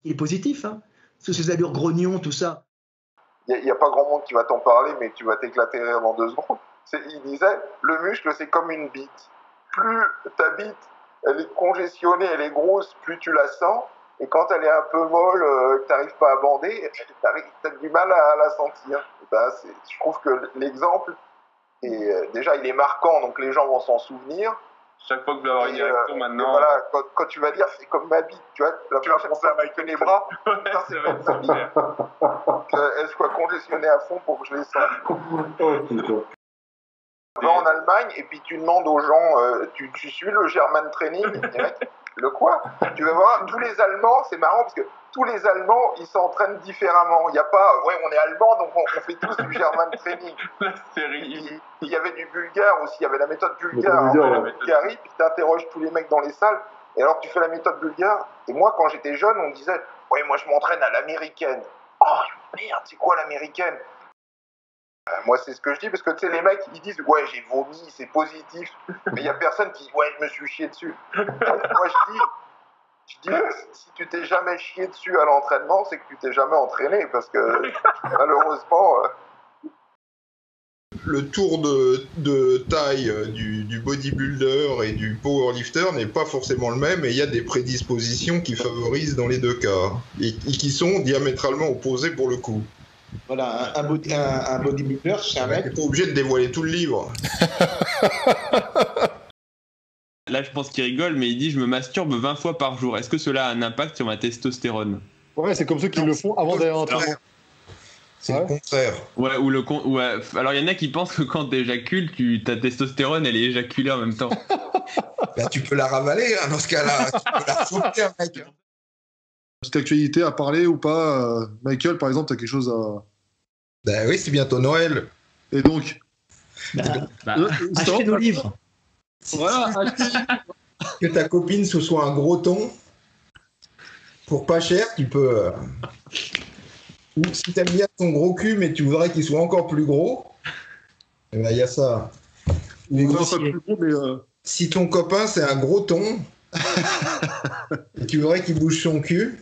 Il est positif, hein. Sous ses allures grognon, tout ça. Il n'y a pas grand monde qui va t'en parler, mais tu vas t'éclater rire dans 2 secondes. Il disait, le muscle, c'est comme une bite. Plus ta bite, elle est congestionnée, elle est grosse, plus tu la sens. Et quand elle est un peu molle, que tu n'arrives pas à bander, tu as du mal à la sentir. Je trouve que l'exemple, déjà, il est marquant, donc les gens vont s'en souvenir. Chaque fois que je vais avoir une érection maintenant. Voilà, quand tu vas dire, c'est comme ma bite, tu vois, la prochaine fois avec les bras, ça, c'est comme ma bite. Elle soit congestionnée à fond pour que je les sente. Tu vas en Allemagne et puis tu demandes aux gens, tu suis le German Training, le quoi? Tu vas voir, tous les Allemands, c'est marrant parce que tous les Allemands, ils s'entraînent différemment. Il n'y a pas, ouais, on est Allemand, donc on fait tous du German Training. La série. Il y avait du bulgare aussi, il y avait la méthode bulgare en Bulgarie, puis tu interroges tous les mecs dans les salles, et alors tu fais la méthode bulgare, et moi quand j'étais jeune, on me disait, ouais, moi je m'entraîne à l'américaine. Oh merde, c'est quoi l'américaine? Moi c'est ce que je dis, parce que tu sais, les mecs ils disent, ouais, j'ai vomi, c'est positif, mais il n'y a personne qui dit, ouais, je me suis chié dessus. Moi je dis, si tu t'es jamais chié dessus à l'entraînement, c'est que tu t'es jamais entraîné, parce que malheureusement... Le tour de taille du bodybuilder et du powerlifter n'est pas forcément le même, et il y a des prédispositions qui favorisent dans les 2 cas, et qui sont diamétralement opposées pour le coup. Voilà, un bodybuilder, c'est un mec... T'es pas obligé de dévoiler tout le livre. Là, je pense qu'il rigole, mais il dit « Je me masturbe 20 fois par jour. Est-ce que cela a un impact sur ma testostérone ?» Ouais, c'est comme ceux qui le font avant d'aller à l'entraînement. C'est le contraire. Ouais, ouais. Alors, il y en a qui pensent que quand t'éjacules, ta testostérone, elle est éjaculée en même temps. Bah, tu peux la ravaler, hein, dans ce cas-là. Tu peux la choper, mec. Petite actualité à parler ou pas, Michael, par exemple, t'as quelque chose à... Bah oui, c'est bientôt Noël. Et donc achetez nos livres. Voilà, que ta copine ce soit un gros thon, pour pas cher, tu peux... Ou si t'aimes bien ton gros cul, mais tu voudrais qu'il soit encore plus gros, eh ben, y a ça. Si ton copain, c'est un gros thon, et tu voudrais qu'il bouge son cul...